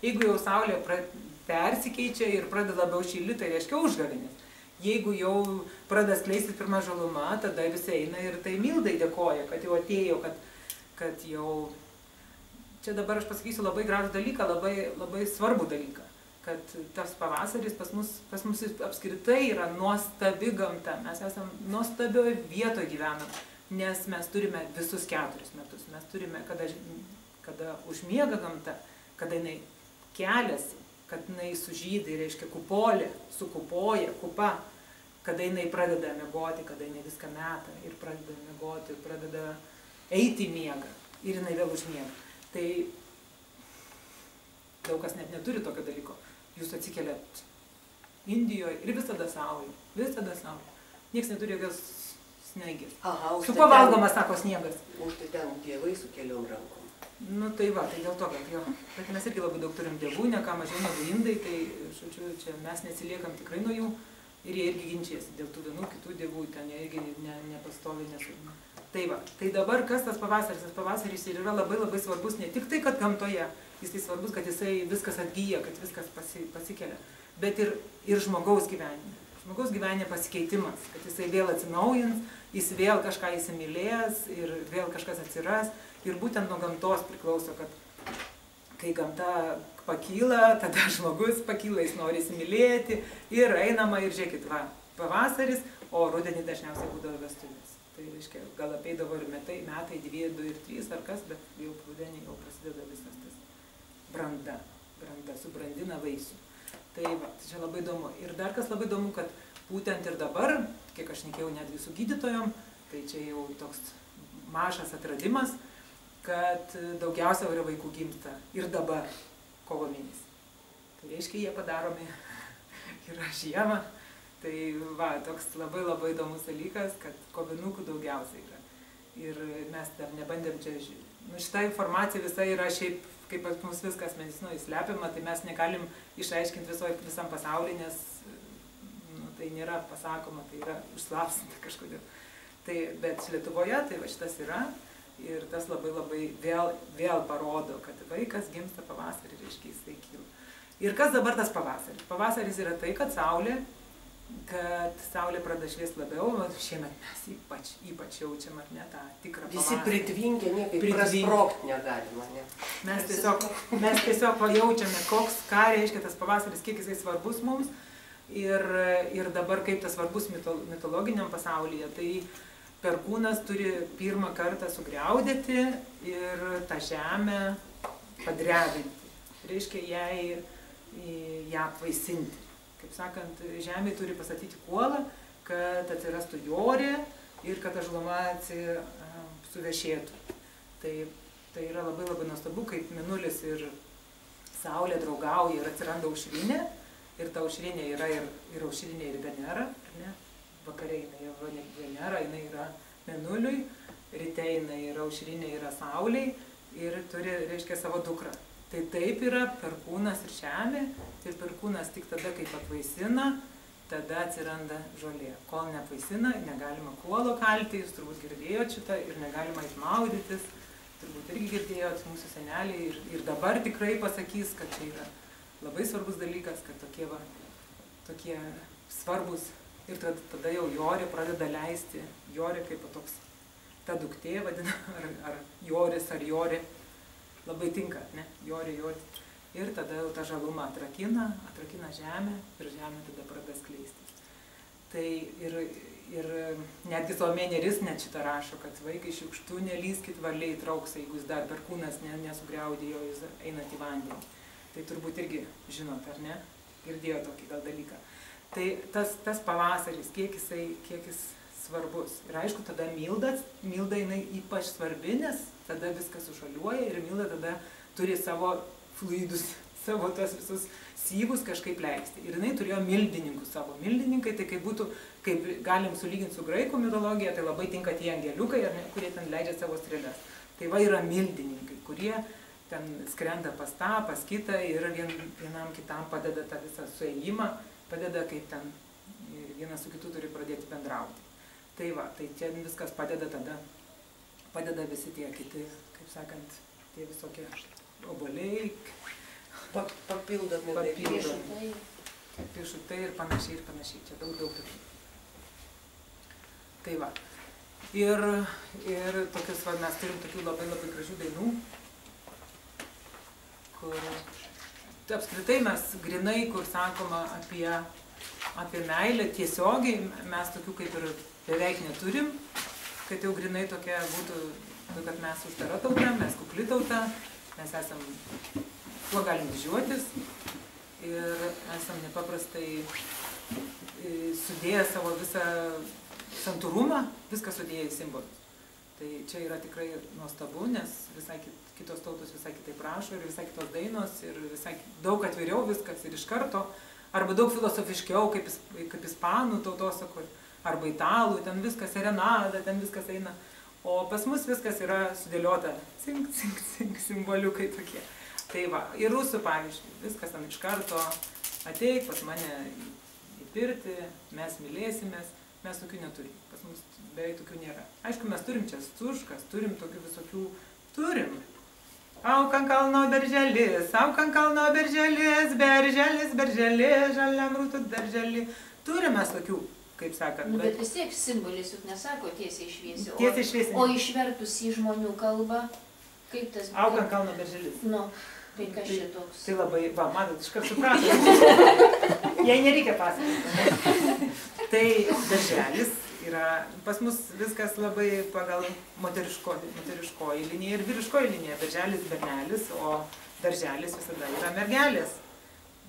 Jeigu jau saulė persikeičia ir pradeda labiau šilti, tai reiškia užgavėnės. Jeigu jau pradeda skleistis pirma žaluma, tada visi eina ir tai mildai dėkoja, kad jau atėjo, kad jau... Čia dabar aš pasakysiu labai gražų dalyką, labai svarbų dalyką, kad tas pavasaris pas mus apskritai yra nuostabi gamta, mes esam nuostabioje vietoje gyvenam, nes mes turime visus 4 metus, mes turime, kada užmiega gamta, kada jinai keliasi, kad jinai sužydai, reiškia kupolė, sukupoja, kupa, kada jinai pradeda miegoti, kada jinai viską meta ir pradeda miegoti, pradeda eiti į miegą ir jinai vėl užmiega. Tai daug kas net neturi tokio dalyko. Jūs atsikeliat Indijoje ir visada saulė, visada saulė. Niekas neturi jokios snaigės. Su kuo valgomas, sako, sniegas? Už tai ten dievai su keliom rankom. Nu tai va, tai dėl to, kad jo. Bet mes irgi labai daug turim dievų, ne ką mažiau negu indai, tai, žodžiu, čia mes neatsiliekam tikrai nuo jų ir jie irgi ginčiasi dėl tų vienų, kitų dievų, ten jie irgi nepastovi, nesurina. Tai va, tai dabar kas tas pavasaris? Tas pavasaris ir yra labai svarbus ne tik tai, kad gamtoje, jis tai svarbus, kad jisai viskas atgyja, kad viskas pasikelia, bet ir žmogaus gyvenime. Žmogaus gyvenime pasikeitimas, kad jisai vėl atsinaujins, jis vėl kažką įsimylės ir vėl kažkas atsiras. Ir būtent nuo gamtos priklauso, kad kai gamta pakyla, tada žmogus pakyla, jis nori įsimylėti ir einama ir žiūrėkit, va, pavasaris, o rudenį dažniausiai būdavo vestuvės. Tai reiškia, gal apeidavo ir metai, 2, 2 ir 3 ar kas, bet jau rudenį jau prasideda visas tas branda, subrandina vaisių. Tai va, tai čia labai įdomu. Ir dar kas labai įdomu, kad būtent ir dabar, kiek aš šnekėjau netgi su gydytojom, tai čia jau toks mažas atradimas, kad daugiausia yra vaikų gimsta ir dabar, kovo mėnesį. Tai reiškia, jie padaromi yra žiemą. Tai va, toks labai įdomus dalykas, kad kovinukų daugiausiai yra. Ir mes dar nebandėm čia, nu šita informacija visa yra šiaip, kaip pas mus viskas medicinoje slepiama, tai mes negalim išaiškinti visam pasaulyje, nes nu, tai nėra pasakoma, tai yra užslapstinta kažkodėl. Tai, bet Lietuvoje tai va šitas yra ir tas labai vėl parodo, kad vaikas gimsta pavasarį, reiškia jisai kyla. Ir kas dabar tas pavasaris? Pavasaris yra tai, kad saulė pradeda šviesti labiau, šiemet mes ypač jaučiam, ar ne, tą tikrą pavasarį. Visi pritvinkę, niekaip prasprokt negalima, ne? Mes tiesiog jaučiame, ką reiškia tas pavasaris, kiek jisai svarbus mums ir dabar kaip tas svarbus mitologiniam pasaulyje. Tai perkūnas turi pirmą kartą sugriaudėti ir tą žemę padrebinti. Reiškia ją apvaisinti. Kaip sakant, žemė turi pastatyti kuolą, kad atsirastų jorė ir kad ta žluma suvešėtų. Tai yra labai nuostabu, kaip Mėnulis ir Saulė draugauja ir atsiranda aušrinė. Ir ta aušrinė yra ir aušrinė ir Venera, ar ne? Vakare jinai yra Venera, jinai yra Mėnuliui, ryte jinai yra aušrinė, yra Saulei ir turi, reiškia, savo dukrą. Tai taip yra perkūnas ir žemė, ir perkūnas tik tada, kai apvaisina, tada atsiranda žolė. Kol neapvaisina, negalima kuolo kalti, jūs turbūt girdėjot šitą, ir negalima maudytis, turbūt irgi girdėjot mūsų seneliai, ir dabar tikrai pasakys, kad čia yra labai svarbus dalykas, kad tokie svarbus, ir tada jau jorė pradeda leisti, jorė kaip toks, ta duktė vadina, ar joris, ar jorė. Labai tinka, ne? Jorė. Ir tada jau ta žaluma atrakina žemę ir žemė tada pradeda skleistis. Tai ir netgi Salomėja Nėris net šitą rašo, kad vaikai šiukštu nelyskit, varliai trauks, jeigu jis dar perkūnas nesugriaudėjo, jūs einat į vandenį. Tai turbūt irgi žinot, ar ne? Girdėjo tokį gal dalyką. Tai tas pavasaris, kiek jis svarbus. Ir aišku, tada milda jinai ypač svarbi, nes tada viskas sušaliuoja ir milda tada turi savo fluidus, savo tos visus syvus kažkaip leisti. Ir jinai turėjo mildininkus savo. Mildininkai, tai kaip galim sulyginti su graikų mitologija, tai labai tinka tie angeliukai, kurie ten leidžia savo strėles. Tai va yra mildininkai, kurie ten skrenda pas tą, pas kitą ir vienam kitam padeda tą visą suėjimą, padeda kaip ten vienas su kitu turi pradėti bendrauti. Tai va, tai čia viskas padeda visi tie kiti, kaip sakant, tie visokie obuoliai. papildomi papildomi. Riešutai ir panašiai. Čia daug tokių. Tai va. Ir tokius, va, mes turim tokių labai gražių dainų, kur apskritai mes grinai, kur sakoma apie meilę tiesiogiai, mes tokių kaip ir beveik neturim, kad jau grinai tokia būtų, kad mes uždara tauta, mes kukli tauta, mes esam, kuo galim didžiuotis ir esam nepaprastai sudėję savo visą santūrumą, viską sudėję į simbolius. Tai čia yra tikrai nuostabu, nes visai kitos tautos visai kitaip rašo ir visai kitos dainos ir visai daug atviriau viskas ir iš karto, arba daug filosofiškiau, kaip ispanų tautosakoj, arba italų, ten viskas serenada, ten viskas eina. O pas mus viskas yra sudėliota cink, cink, cink, simboliukai tokie. Tai va, ir rusų pavyzdžiui, viskas ten iš karto ateik pas mane į pirtį, mes mylėsimės. Mes tokių neturim, pas mus beveik tokių nėra. Aišku, mes turim čia stuškas, turim tokių visokių, turim. Auk ant kalno berželis, berželis, žaliam rūtų darželį. Turim mes tokių, kaip sakant. Nu, bet vis tiek simbolis juk nesako tiesiai šviesiai. Tiesiai šviesiai. O išvertus į žmonių kalbą, kaip tas... Auk ant kalno berželis. Nu, tai kas čia toks? Tai labai, va, matot, iškart suprato. Jei nereikia pasakoti. Tai darželis yra, pas mus viskas labai pagal moteriškoji linija ir vyriškoji linija. Darželis bernelis, o darželis visada yra mergelės,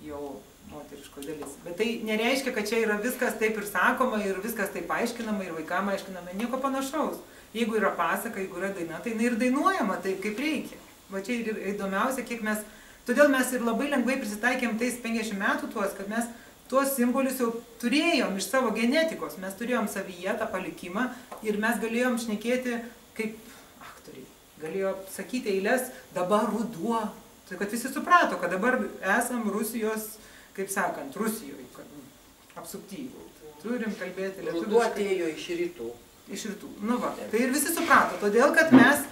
jau moteriškoji dalis. Bet tai nereiškia, kad čia yra viskas taip ir sakoma ir viskas taip aiškinama ir vaikam aiškinama, nieko panašaus. Jeigu yra pasaka, jeigu yra daina, tai jinai ir dainuojama taip, kaip reikia. Va čia ir įdomiausia, kiek mes, todėl mes ir labai lengvai prisitaikėm tais 50 metų tuos, kad mes tuos simbolius jau turėjom iš savo genetikos, mes turėjom savyje tą palikimą ir mes galėjom šnekėti kaip aktoriai. Galėjo sakyti eilės, dabar ruduo. Tai kad visi suprato, kad dabar esam Rusijos, kaip sakant, Rusijoje, apsuptyjų. Turim kalbėti lietuviškai. Ruduo atėjo iš rytų. Iš rytų. Nu va, tai ir visi suprato, todėl kad mes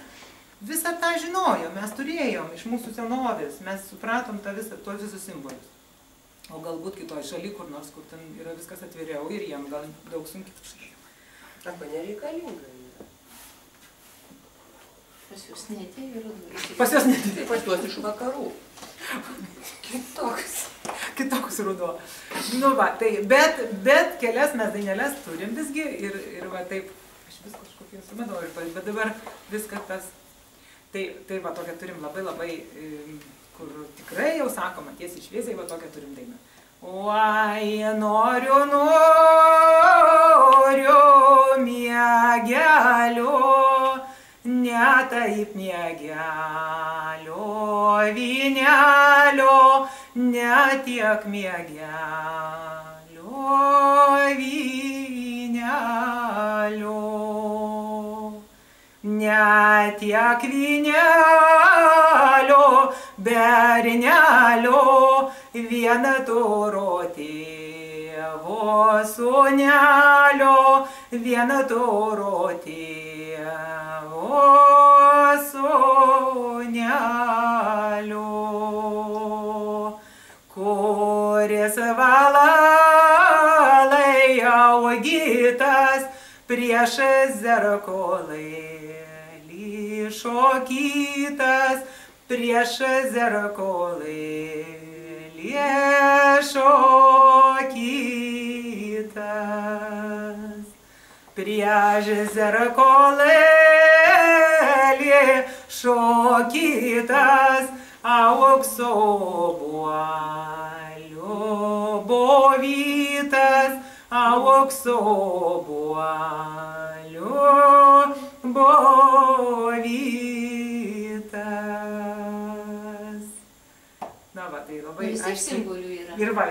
visą tą žinojom, mes turėjom iš mūsų senovės, mes supratom tuos visus simbolius. O galbūt kitoj šaly, kur nors, kur ten yra viskas atviriau ir jiem gal daug sunkiau. Arba nereikalinga yra. Pas jūs neatėjo ruduo. Pas jūs neatėjo. Pas juos iš vakarų. Kitoks ruduo. Nu va, tai, bet kelias mes dainelės turim visgi ir va taip, aš vis kažkokį instrumentą noriu padaryti, bet dabar viskas tas, tai va tokia turim labai, kur tikrai jau sakoma, tiesiai šviesiai, va tokią turim dainą. Oi, noriu miegelio, ne taip miegelio, vynelio, ne tiek miegelio, vynelio, ne tiek vynelio, bernelio, viena toro tėvo sūnelio, viena toro tėvo sūnelio, kuris valalai augytas prieš zerkolėlį šokytas, prieš zerkolėlį šokytas, prieš zerkolėlį šokytas, aukso buolių bovytas, aukso buolių bovytas. Na va, tai labai aiškiai. Simbolių yra. Ir va,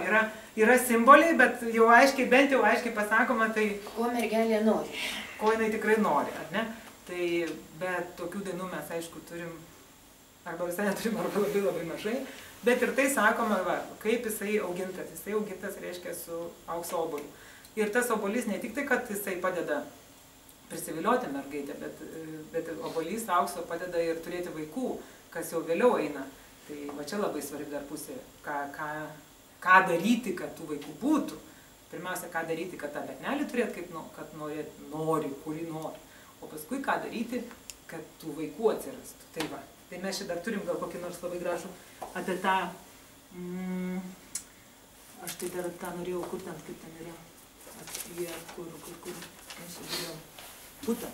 yra simboliai, bet jau aiškiai, bent jau aiškiai pasakoma, tai... Ko mergelė nori. Ko jinai tikrai nori, ar ne? Tai, bet tokių dainų mes, aišku, turim, arba visai neturim, arba labai mažai. Bet ir tai sakoma, va, kaip jisai augintas. Jisai augintas reiškia su aukso obuoliu. Ir tas obuolys ne tik tai, kad jisai padeda prisivilioti mergaitę, bet obuolys aukso padeda ir turėti vaikų, kas jau vėliau eina. Tai va čia labai svarbi dar pusė, ką daryti, kad tų vaikų būtų. Pirmiausia, ką daryti, kad tą bernelį turėt, kaip kad nori, kurį nori. O paskui, ką daryti, kad tų vaikų atsirastų. Tai va. Tai mes čia dar turim gal kokį nors labai gražų apie tą... Aš tai dar tą norėjau, kur ten, kaip ten yra. Apie, kur. Aš čia žiūrėjau. Putą.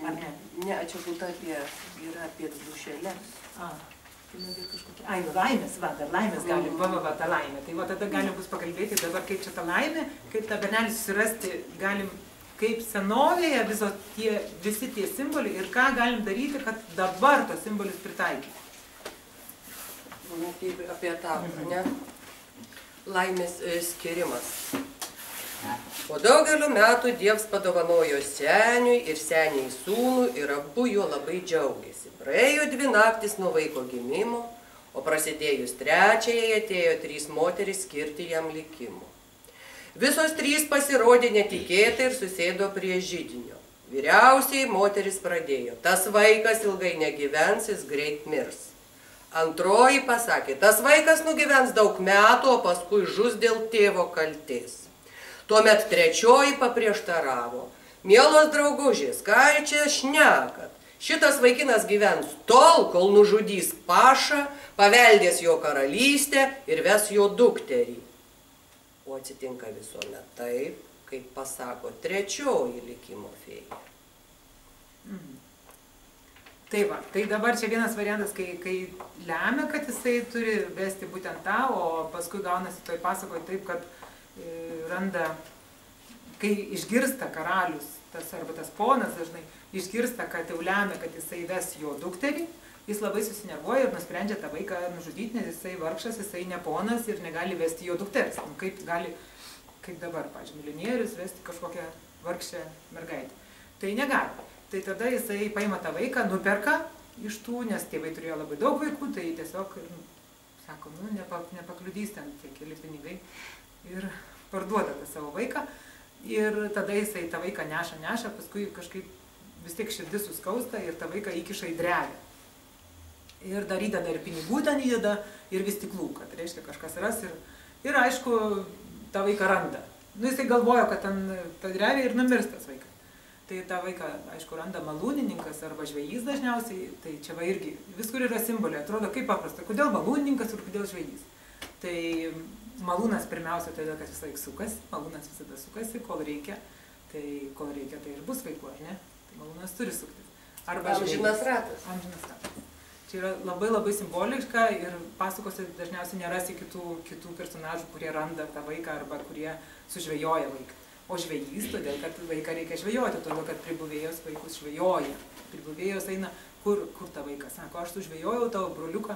Ar ne? Ne, čia puta yra apie dušelės. Tai kažkokia... Ai, laimės, va, dar laimės galim, va, ta laimė. Tai va, tada galim bus pakalbėti dabar, kaip čia ta laimė, kaip tą bernelį susirasti, galim, kaip senovėje visi tie simboliai ir ką galim daryti, kad dabar tos simbolius pritaikyti. Kaip apie tą, ne? Laimės skirimas. Po daugelio metų Dievas padovanojo seniui ir seniai sūnų ir abu juo labai džiaugiasi. Praėjo 2 naktis nuo vaiko gimimo, o prasidėjus 3-ąjai atėjo 3 moterys skirti jam likimo. Visos 3 pasirodė netikėtai ir susėdo prie židinio. Vyriausiai moteris pradėjo: tas vaikas ilgai negyvens, jis greit mirs. Antroji pasakė: tas vaikas nugyvens daug metų, o paskui žus dėl tėvo kaltės. Tuomet 3-oji paprieštaravo: mielos draugužės, ką čia šnekat? Šitas vaikinas gyvens tol, kol nužudys pašą, paveldės jo karalystę ir ves jo dukterį. O atsitinka visuomet taip, kaip pasako 3-oji likimo fėja. Tai va, tai dabar čia vienas variantas, kai lemia, kad jisai turi vesti būtent tą, o paskui gaunasi toj pasakoje taip, kad randa, kai išgirsta karalius, arba tas ponas dažnai, išgirsta, kad jau lemia, kad jisai ves jo dukterį, jis labai susinervuoja ir nusprendžia tą vaiką nužudyti, nes jisai vargšas, jisai ne ponas ir negali vesti jo dukters. Kaip dabar, pavyzdžiui, milijonierius vesti kažkokią vargšę mergaitę. Tai negali. Tai tada jisai paima tą vaiką, nuperka iš tų, nes tėvai turėjo labai daug vaikų, tai tiesiog, sako, nepakliudys ten tie keli pinigai. Ir parduoda tą savo vaiką ir tada jisai tą vaiką neša, paskui kažkaip vis tiek širdis suskausta ir tą vaiką įkiša į drevę. Ir dar įdeda ir pinigų ten įdeda ir vis tiklų, kad reiškia kažkas ras ir aišku, tą vaiką randa. Jisai galvojo, kad ten ta drevė ir numirs tas vaikas. Tai tą vaiką, aišku, randa malūnininkas arba žvejys dažniausiai, tai čia va irgi viskur yra simboliai, atrodo kaip paprasta, kodėl malūnininkas ir kodėl žvejys. Tai malūnas pirmiausia todėl, kad visą laiką sukasi, malūnas visada sukasi, kol reikia, tai ir bus vaikų, ar ne? Tai malūnas turi suktis. Amžinas ratas. Amžinas ratas. Čia yra labai labai simboliška ir pasakose dažniausiai nerasi kitų personažų, kurie randa tą vaiką arba kurie sužvejoja vaiką. O žvejys, todėl, kad vaiką reikia žvejoti, todėl, kad pribuvėjos vaikus žvejoja. Pribuvėjos eina, kur tą vaiką? Sako, aš sužvejojau tavo broliuką,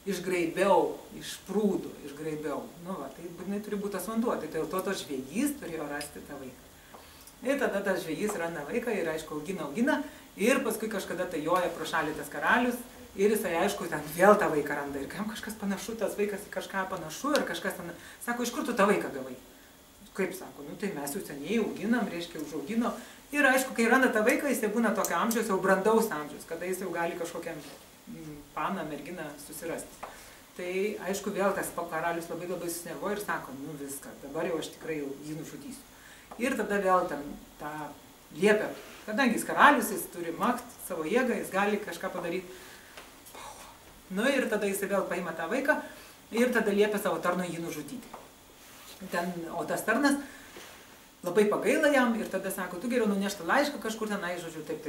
išgraibiau, iš prūdų išgraibiau. Nu va, tai būtinai turi būti tas vanduo, tai dėl to tas žvejys turėjo rasti tą vaiką. Ir tada tas žvejys randa vaiką ir, aišku, augina ir paskui kažkada tai joja pro šalį tas karalius ir jisai, aišku, ten vėl tą vaiką randa ir kam kažkas panašu, tas vaikas į kažką panašu ir kažkas ten, sako, iš kur tu tą vaiką gavai? Kaip sako, nu tai mes jau seniai auginam, reiškia, užaugino. Ir aišku, kai randa tą vaiką, jis jau būna tokio amžiaus, jau brandaus amžiaus, kada jis jau gali kažkokią paną, merginą susirasti. Tai aišku, vėl tas karalius labai labai susinervuoja ir sako, nu viską, dabar jau aš tikrai jau jį nužudysiu. Ir tada vėl ten tą liepia, kadangi jis karalius, jis turi makt, savo jėgą, jis gali kažką padaryti. Nu ir tada jis vėl paima tą vaiką ir tada liepia savo tarnui jį nužudyti. O tas tarnas labai pagaila jam ir tada sako, tu geriau nunešti laišką kažkur tenai, žodžiu, taip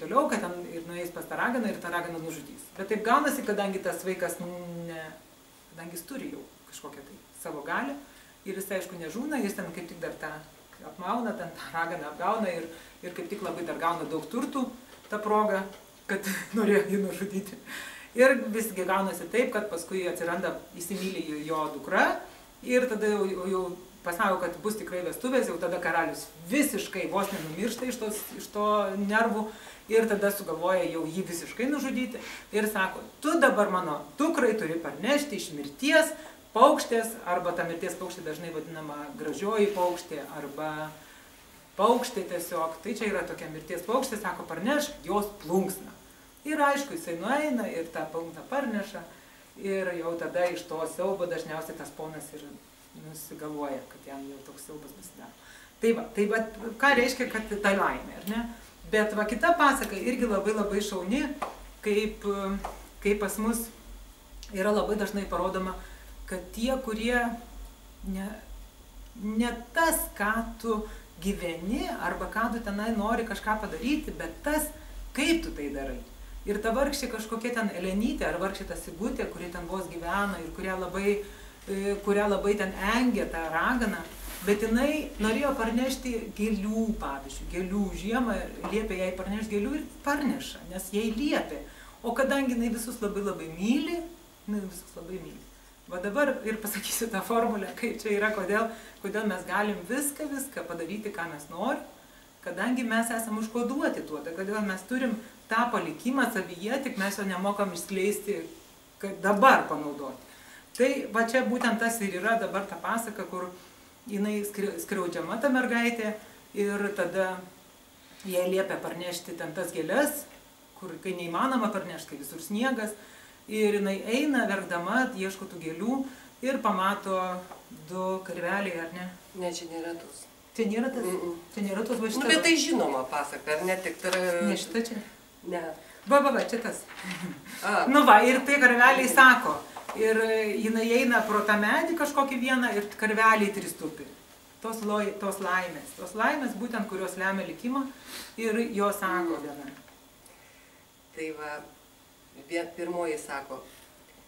toliau, kad ten ir nueis pas tą raganą ir tą raganą nužudys. Bet taip gaunasi, kadangi tas vaikas, kadangi jis turi jau kažkokią tai savo galią ir jis, aišku, nežūna, jis ten kaip tik dar tą apmauna, ten tą raganą apgauna ir kaip tik labai dar gauna daug turtų tą progą, kad norėjo jį nužudyti. Ir visgi gaunasi taip, kad paskui atsiranda įsimylė jo dukra ir tada jau pasako, kad bus tikrai vestuvės, jau tada karalius visiškai vos nenumiršta iš to nervų ir tada sugalvoja jau jį visiškai nužudyti ir sako, tu dabar mano dukrai turi parnešti iš mirties paukštės, arba ta mirties paukštė dažnai vadinama gražioji paukštė, arba paukštė tiesiog, tai čia yra tokia mirties paukštė, sako, parnešk jos plunksną. Ir aišku, jisai nueina ir tą plunksną parneša ir jau tada iš to siaubo dažniausiai tas ponas ir nusigalvoja, kad jam jau toks siaubas pasidaro. Tai va, ką reiškia, kad ta laimė, ar ne? Bet va, kita pasaka irgi labai šauni, kaip pas mus yra labai dažnai parodoma, kad tie, kurie ne tas, ką tu gyveni, arba ką tu tenai nori kažką padaryti, bet tas, kaip tu tai darai. Ir ta vargšė kažkokia ten Elenytė, ar vargšė ta Sigutė, kuri ten vos gyvena ir kurią labai ten engė tą raganą, bet jinai norėjo parnešti gėlių, pavyzdžiui, gėlių žiemą, liepė jai parnešti gėlių ir parneša, nes jai liepė. O kadangi jinai visus labai myli, Va dabar ir pasakysiu tą formulę, kaip čia yra, kodėl mes galim viską padaryti, ką mes norim, kadangi mes esam užkoduoti tuo, tai kodėl mes turim tą palikimą savyje, tik mes jo nemokam išskleisti, kad dabar panaudoti. Tai va čia būtent tas ir yra dabar ta pasaka, kur jinai skriaudžiama ta mergaitė ir tada jai liepia parnešti ten tas gėles, kur kai neįmanoma parnešti, kai visur sniegas. Ir jinai eina, verkdama, ieško tų gėlių ir pamato 2 karveliai, ar ne? Ne, čia nėra tos. Čia nėra tas? Čia nėra tos va šitą? Nu, bet tai žinoma pasaka, ar ne tik tai... Ne šitą čia? Ne. Va, čia tas. Nu va, ir tai karveliai sako. Ir jinai eina pro tą medį kažkokį vieną ir karveliai 3 tupi. Tos laimės, būtent kurios lemia likimą ir jo sako viena. Tai va... Pirmoji sako,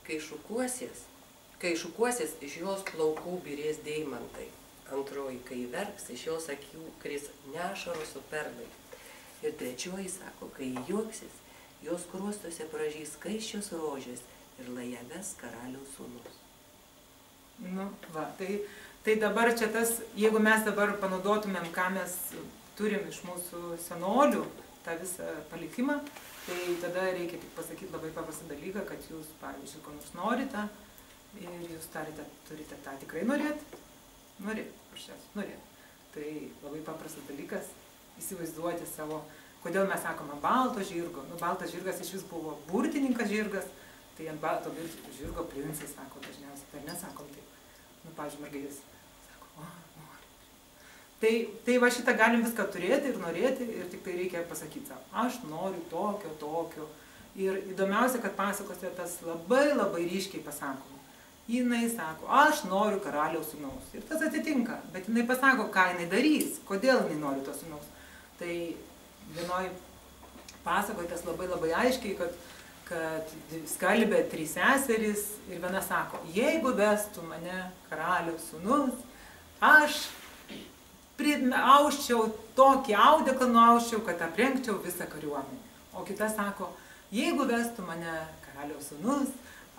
kai šukuosies, iš jos plaukų birės deimantai. Antroji, kai verks, iš jos akių kris nešaros su perlai. Ir trečioji sako, kai juoksis, jos kruostuose pražys skaisčios rožės ir laja ves karaliaus sūnus. Nu, va, tai dabar čia tas, jeigu mes dabar panaudotumėm, ką mes turim iš mūsų senolių, tą visą palikimą, tai tada reikia tik pasakyti labai paprastą dalyką, kad jūs, pavyzdžiui, ko nors norite ir jūs turite tą tikrai norėti. Norėti. Tai labai paprastas dalykas įsivaizduoti savo, kodėl mes sakome balto žirgo. Nu, baltas žirgas iš vis buvo burtininkas žirgas, tai ant balto žirgo princai sako dažniausiai, tai nesakom taip. Nu, pavyzdžiui, mergaitės sako, nori. Tai va šitą galim viską turėti ir norėti ir tik tai reikia pasakyti savo, aš noriu tokio. Ir įdomiausia, kad pasakose tas labai ryškiai pasakoma. Jinai sako, aš noriu karaliaus sūnaus. Ir tas atitinka, bet jinai pasako, ką jinai darys, kodėl jinai nori to sūnaus. Tai vienoj pasakoje tas labai aiškiai, kad skalbė 3 seserys ir viena sako, jeigu vestų mane karaliaus sūnus, aš auščiau tokį audeklą, nuauščiau, kad aprengčiau visą kariuomenę. O kita sako, jeigu vestų mane karaliaus sūnus,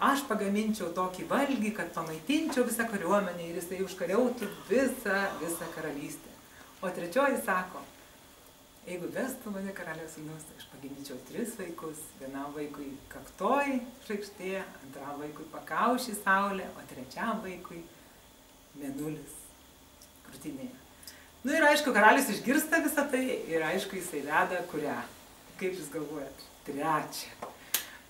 aš pagaminčiau tokį valgį, kad pamaitinčiau visą kariuomenę ir jisai užkariautų visą karalystę. O trečioji sako, jeigu vestų mane karaliaus sūnus, aš pagimdyčiau 3 vaikus, vienam vaikui kaktoj žvaigždė, antram vaikui pakaušį saulė, o trečiam vaikui mėnulis krūtinėje. Nu ir aišku, karalius išgirsta visą tai ir aišku, jisai veda kurią. Kaip jūs galvojat? 3.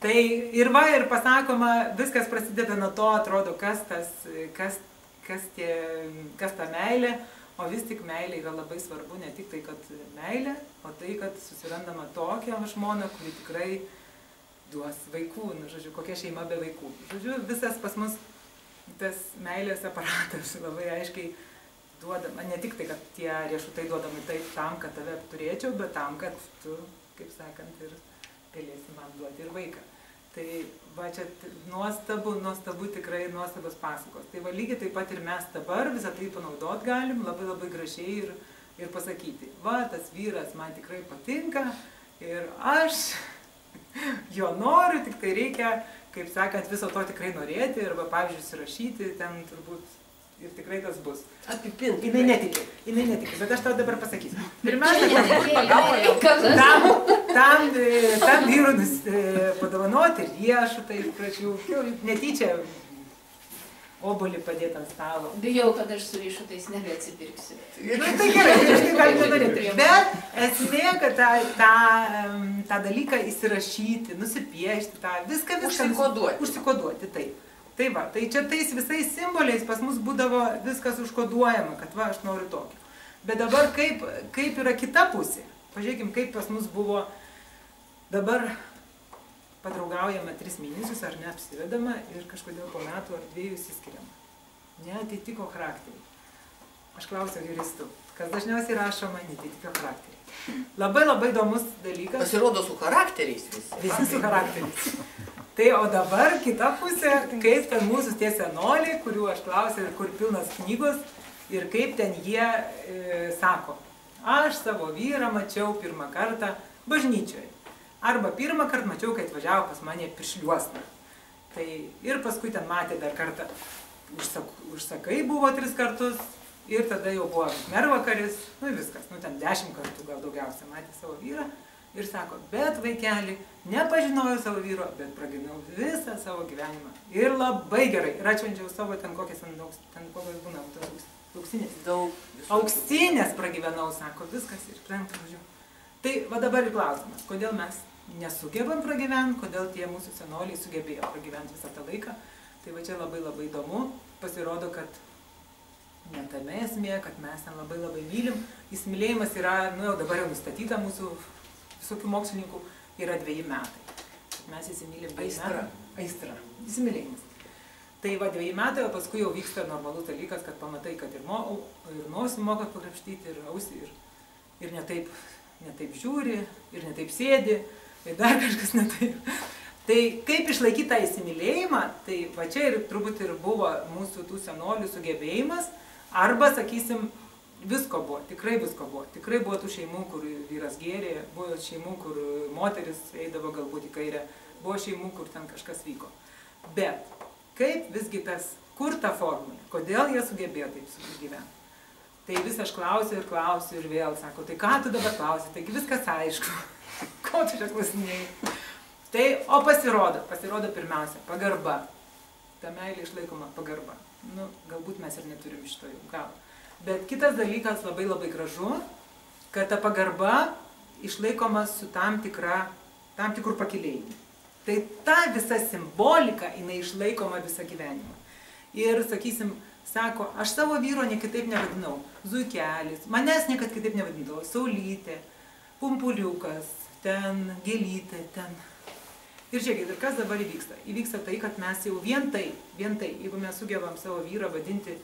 Tai ir pasakoma, viskas prasideda nuo to, atrodo, kas ta meilė, o vis tik meilė yra labai svarbu, ne tik tai, kad meilė, o tai, kad susirandama tokią žmoną, kuri tikrai duos vaikų, nu, žodžiu, kokia šeima be vaikų. Žodžiu, visas pas mus tas meilės aparatas labai aiškiai duodama, ne tik tai, kad tie riešutai duodami taip tam, kad tave turėčiau, bet tam, kad tu, kaip sakant, ir galėsi man duoti ir vaiką. Tai va čia nuostabu tikrai nuostabos pasakos. Tai va lygiai taip pat ir mes dabar visą tai panaudot galim, labai gražiai ir pasakyti, va tas vyras man tikrai patinka ir aš jo noriu, tik tai reikia, kaip sakant, viso to tikrai norėti ir va, pavyzdžiui, surašyti ten turbūt ir tikrai tas bus. Apipint. Jinai netiki, bet aš tau dabar pasakysiu. Pirmiausia, tam vyrui padovanoti riešutą iš pradžių, netyčia obuolį padėti ant stalo. Bijau, kad aš su riešutais nebeatsipirksiu. Nu, tai gerai, tai galite daryti. Bet esmė, kad tą dalyką įsirašyti, nusipiešti, viską užsikoduoti. Tai va, tai čia tais visais simboliais pas mus būdavo viskas užkoduojama, kad va, aš noriu tokio. Bet dabar kaip yra kita pusė. Pažiūrėkim, kaip pas mus buvo dabar padraugaujame 3 mėnesius ar ne, apsivedama ir kažkodėl po metų ar 2 įsiskiriama. Neatitiko charakterį. Aš klausiau juristų, kas dažniausiai rašoma, neatitiko charakterį. Labai įdomus dalykas. Pasirodo su charakteriais visi. Visi su charakteriais. Tai o dabar kita pusė, kaip ten mūsų tie senoliai, kurių aš klausiau ir kur pilnas knygos, ir kaip ten jie sako, aš savo vyrą mačiau pirmą kartą bažnyčioje. Arba pirmą kartą mačiau, kai atvažiavo pas mane Piršliuosna. Tai ir paskui ten matė dar kartą, užsakai buvo 3 kartus, ir tada jau buvo mervakaris, nu viskas, nu ten 10 kartų gal daugiausia matė savo vyrą. Ir sako, bet vaikeli, nepažinojau savo vyro, bet pragyvenau visą savo gyvenimą. Ir labai gerai. Ir atšvenčiau savo ten kokias, ten kokios būna, auksinės. Auksinės pragyvenau, sako, viskas ir plengtų važiu. Tai va dabar ir klausimas, kodėl mes nesugebam pragyventi, kodėl tie mūsų senoliai sugebėjo pragyventi visą tą laiką. Tai va čia labai įdomu. Pasirodo, kad ne tame esmė, kad mes ten labai mylim. Įsimylėjimas yra, nu jau dabar jau nustatyta mūsų visokių mokslininkų, yra 2 metai. Mes įsimylim 2 metai. Aistra. Įsimylėjimas. Tai va 2 metai, o paskui jau vyksta normalus dalykas, kad pamatai, kad ir nosį moka pakrapštyti, ir ausį, ir ne taip žiūri, ir ne taip sėdi, ir dar kažkas ne taip. Tai kaip išlaikyti tą įsimylėjimą, tai va čia ir turbūt ir buvo mūsų tų senolių sugebėjimas, arba, sakysim, visko buvo, tikrai visko buvo. Tikrai buvo tų šeimų, kur vyras gėrė, buvo šeimų, kur moteris eidavo galbūt į kairę, buvo šeimų, kur ten kažkas vyko. Bet kaip visgi kur ta formulė, kodėl jie sugebėjo taip sugyventi? Tai vis aš klausiu ir vėl sako, tai ką tu dabar klausi, taigi viskas aišku, ko tu čia klausinėjai? Tai, o pasirodo pirmiausia, pagarba. Ta meilė išlaikoma pagarba. Nu, galbūt mes ir neturim šito jau galo. Bet kitas dalykas labai gražu, kad ta pagarba išlaikoma su tam tikrų pakilėjimų. Tai ta visa simbolika, jinai išlaikoma visą gyvenimą. Ir, sakysim, sako, aš savo vyro niekitaip nevadinau, zuikelis, manęs niekad kitaip nevadindavo, saulytė, pumpuliukas, ten gėlytė, ten. Ir žiūrėkit, ir kas dabar įvyksta? Įvyksta tai, kad mes jau vien tai, jeigu mes sugebam savo vyrą vadinti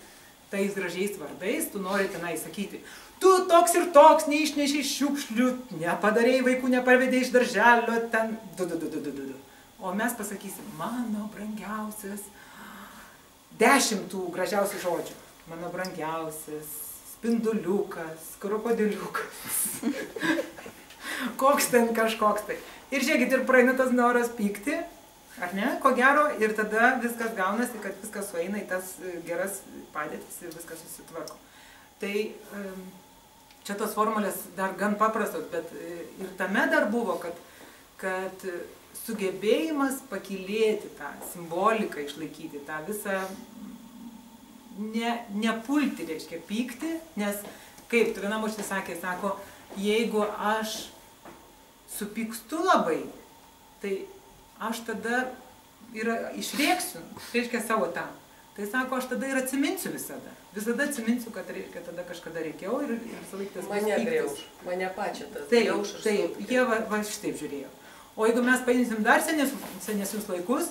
tais gražiais vardais, tu nori tenai sakyti, tu toks ir toks, neišnešiai šiukšlių, nepadarėjai vaikų, neparvedėjai iš darželio, ten, O mes pasakysim, mano brangiausias, 10 tų gražiausių žodžių. Mano brangiausias, spinduliukas, krokodiliukas, koks ten kažkoks tai. Ir žiūrėkit, ir praeina tas noras pykti, ar ne, ko gero, ir tada viskas gaunasi, kad viskas sueina į tas geras padėtis ir viskas susitvarko. Tai čia tos formulės dar gan paprastos, bet ir tame dar buvo, kad sugebėjimas pakylėti tą simboliką, išlaikyti tą visą, nepulti, reiškia, pykti, nes, kaip tu viena močiutė sakė, sako, jeigu aš supykstu labai, tai aš tada ir išrėksiu, reiškia, savo tą. Tai sako, aš tada ir atsiminsiu visada. Visada atsiminsiu, kad reiškia, tada kažkada reikėjau ir visą laiką tas mane griauš, mane pačią tas griauš. Taip, jie va šitaip žiūrėjo. O jeigu mes paimsim dar senesnius laikus,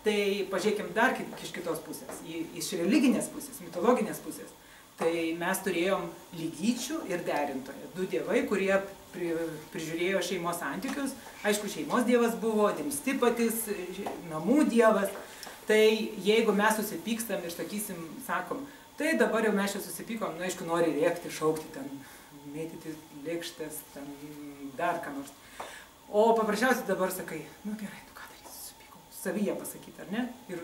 tai pažiūrėkim dar iš kitos pusės, iš religinės pusės, mitologinės pusės. Tai mes turėjom lygyčių ir derintoją. 2 dievai, kurie prižiūrėjo šeimos santykius. Aišku, šeimos dievas buvo, Dimstipatis, namų dievas. Tai jeigu mes susipykstam ir sakysim, sakom, tai dabar jau mes čia susipykom, nu aišku, nori rėkti, šaukti, ten, mėtyti lėkštės, ten, dar ką nors. O paprasčiausiai dabar sakai, nu gerai, tu ką darysi, susipykau, savyje pasakyti, ar ne? Ir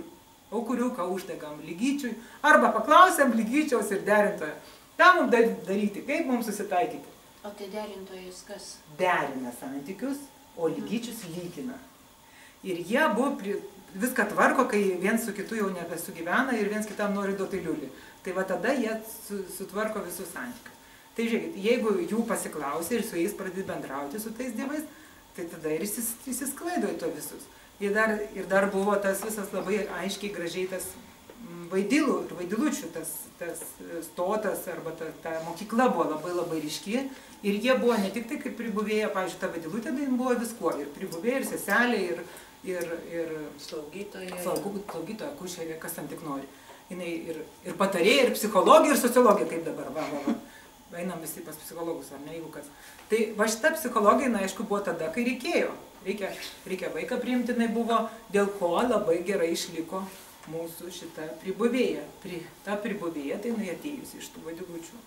aukuriuką uždegam lygyčiui, arba paklausiam lygyčiaus ir derintojo. Ką mums daryti, kaip mums susitaikyti? O tai derintojas kas? Derina santykius, o lygyčius lygina. Ir jie buvo viską tvarko, kai viens su kitu jau nebesugyvena ir viens kitam nori duoti liulį. Tai va tada jie sutvarko visus santykius. Tai žiūrėkit, jeigu jų pasiklausia ir su jais pradedi bendrauti su tais dievais, tai tada ir įsisklaido į to visus. Ir dar buvo tas visas labai aiškiai gražiai tas vaidilų ir vaidilučių, tas stotas arba ta mokykla buvo labai labai ryški. Ir jie buvo ne tik tai kaip pribuvėja, pavyzdžiui, ta vaidilutė, tai buvo viskuo. Ir pribuvėja, ir seselė, ir slaugytoja, kušerė, kas ten tik nori. Jinai ir patarėja, ir psichologija, ir sociologija, kaip dabar, va. Einam visi pas psichologus, ar ne, jeigu kas. Tai va šita psichologija, aišku, buvo tada, kai reikėjo. Reikia vaiką priimti, jinai buvo, dėl ko labai gerai išliko mūsų šita pribuvėja. Ta pribuvėja, tai jinai atėjusi iš tų vadilučių.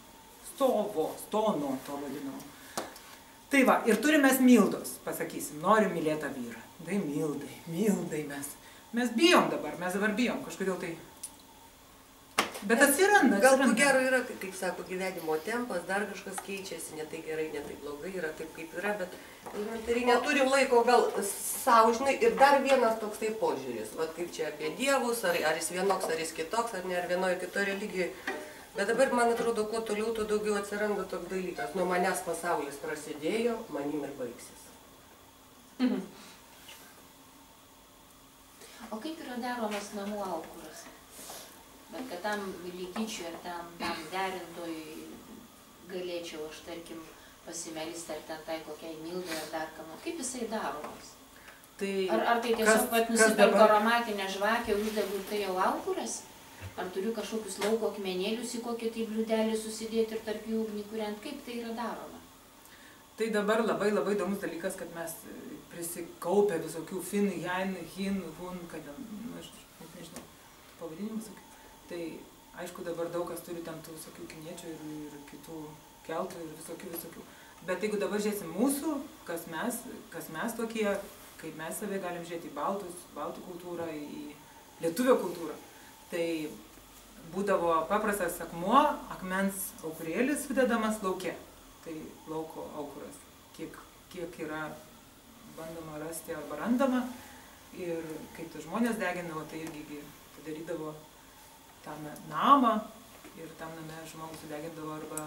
Stono to vadinamo. Tai va, ir turime mes Mildos, pasakysim, norim mylėtą vyrą. Tai Mildai mes. Mes bijom dabar, bijom, kažkodėl tai. Bet atsiranda. Galbūt gero yra, kaip sako, gyvenimo tempas, dar kažkas keičiasi, ne tai gerai, ne tai blogai, yra taip kaip yra, bet elementariai neturim laiko gal savo, žinai, ir dar vienas toksai požiūris, vat kaip čia apie dievus, ar jis vienoks, ar jis kitoks, ar ne, ar vienoje kitoje religijoje. Bet dabar, man atrodo, kuo toliau, tuo daugiau atsiranda toks dalykas. Nuo manęs pasaulis prasidėjo, manim ir baigsis. O kaip yra daromas namų aukuras? Bet kad tam lygyčiui ar tam derintojui galėčiau aš, tarkim, pasimelisti, ar ten tai kokiai Mildai ar dar kam, kaip jisai daromas? Ar tai tiesiog pat nusipirko aromatinę žvakę, uždegu ir tai jau aukuras? Ar turiu kažkokius lauko akmenėlius į kokį tai bliūdelį susidėti ir tarp jų ugnį kuriant? Kaip tai yra daroma? Tai dabar labai labai įdomus dalykas, kad mes prisikaupę visokių fin, jain, hin, hun, kad aš nežinau, pavadinimus sakyt. Tai aišku, dabar daug kas turi ten tų visokių kiniečių ir kitų keltų ir visokių. Bet jeigu dabar žiūrėsim mūsų, kas mes tokie, kaip mes save galim žiūrėti į baltų kultūrą, į lietuvio kultūrą, tai būdavo paprastas akmuo, akmens aukurėlis sudedamas lauke. Tai lauko aukuras, kiek yra bandoma rasti arba randama. Ir kaip tai žmonės degindavo, tai irgi padarydavo tam namą ir tam name žmogus sudegindavo arba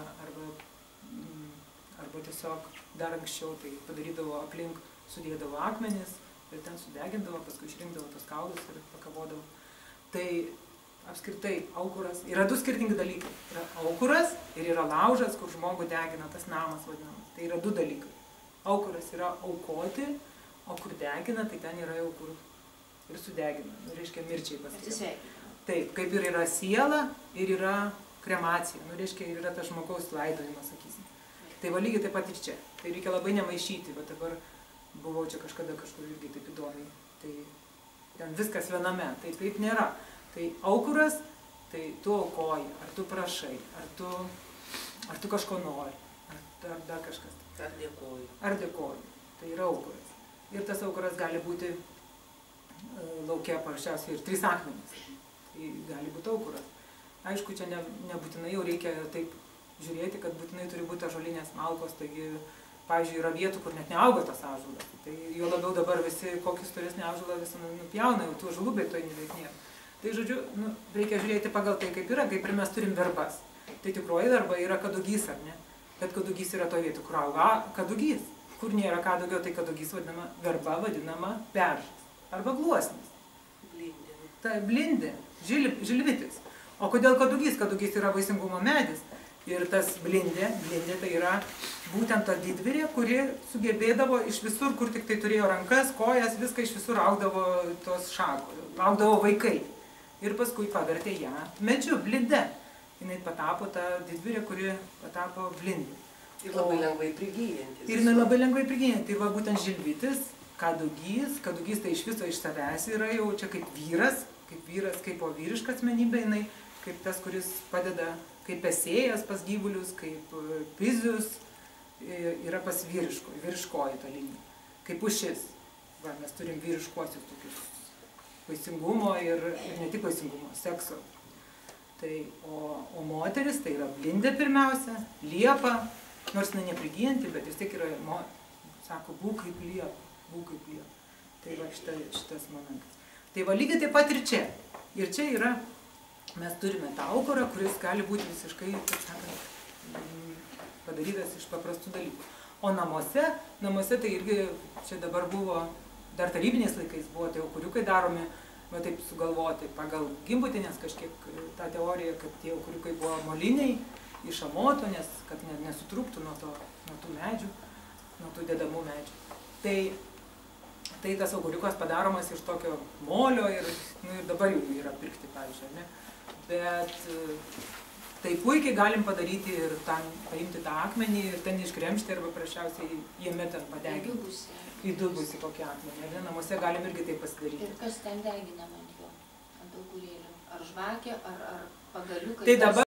tiesiog dar anksčiau tai padarydavo aplink, sudėdavo akmenis ir ten sudegindavo, paskui išrinkdavo tos kaulus ir pakabodavo. Tai apskritai aukuras yra du skirtingi dalykai. Yra aukuras ir yra laužas, kur žmogų degina, tas namas vadinamas. Tai yra du dalykai. Aukuras yra aukoti, o kur degina, tai ten yra jau kur ir sudegina. Reiškia mirčiai paskirti. Taip, kaip ir yra siela ir yra kremacija. Reiškia, ir yra tas žmogaus laidojimas, sakysim. Tai va lygiai taip pat ir čia. Tai reikia labai nemaišyti. Va dabar buvau čia kažkur irgi taip įdomiai. Tai ten viskas viename. Tai taip nėra. Tai aukuras, tai tu aukoji, ar tu prašai, ar tu kažko nori, ar dar kažkas. Ar dėkoji. Ar dėkoji. Tai yra aukuras. Ir tas aukuras gali būti lauke paprasčiausiai ir 3 akmenys. Tai gali būti aukuras. Aišku, čia nebūtinai jau reikia taip žiūrėti, kad būtinai turi būti ąžuolinės malkos, taigi, pavyzdžiui, yra vietų, kur net neauga tas ąžuolas. Tai jo labiau dabar visi kokį storesnį ąžuolą visi nupjauna, jau tų ąžuolų beveik to nebeveik nėra. Tai žodžiu, reikia žiūrėti pagal tai, kaip yra, kaip ir mes turim verbas. Tai tikroji verba yra kadugys, ar ne? Bet kadugys yra to vietų, kur auga kadugys. Kur nėra kadugio, tai kadugys vadinama, verba vadinama beržas arba gluosnis. Blindė. Tai blindė, žilvitis. O kodėl kadugys? Kadugys yra vaisingumo medis. Ir tas blindė tai yra būtent ta didvyrė, kuri sugebėdavo iš visur, kur tik tai turėjo rankas, kojas, viską iš visur augdavo tos šakos, augdavo vaikai. Ir paskui pavertė ją medžiu, blinde. Jinai patapo ta didvyrė, kuri patapo blindė. Ir labai lengvai prigyjantis. Ir labai lengvai prigyjantis. Tai va būtent žilvitis, kadugys tai iš viso iš savęs yra jau čia kaip vyras, kaip o vyriška asmenybė, jinai kaip tas, kuris padeda, kaip pesėjas pas gyvulius, kaip pizius, yra pas vyriškoji ta linija. Kaip pušis. Va, mes turim vyriškuosius tokius vaisingumo ir ne tik vaisingumo, sekso. Tai, o moteris tai yra blindė pirmiausia, liepa, nors jinai neprigyjanti, bet vis tiek yra, sako, būk kaip liepa. Tai va šitas momentas. Tai va lygiai taip pat ir čia. Ir čia yra, mes turime tą aukurą, kuris gali būti visiškai, taip sakant, padarytas iš paprastų dalykų. O namuose tai irgi čia dabar buvo, dar tarybiniais laikais buvo tie aukuriukai daromi, va taip sugalvoti pagal Gimbutienės kažkiek tą teoriją, kad tie aukuriukai buvo moliniai, iš amoto, nes kad nesutrūktų nuo tų medžių, nuo tų dedamų medžių. Tai tas auguriukas padaromas iš tokio molio ir dabar jau yra pirkti, pavyzdžiui, ne? Bet tai puikiai galim padaryti ir paimti tą akmenį ir ten išgremžti arba prašiausiai jame ten padeginti. Įdubusi kokį akmenį. Ir namuose galim irgi tai pasidaryti. Ir kas ten deginama ant jo, ant augurėlio? Ar žvakė, ar pagaliukai? Tai dabar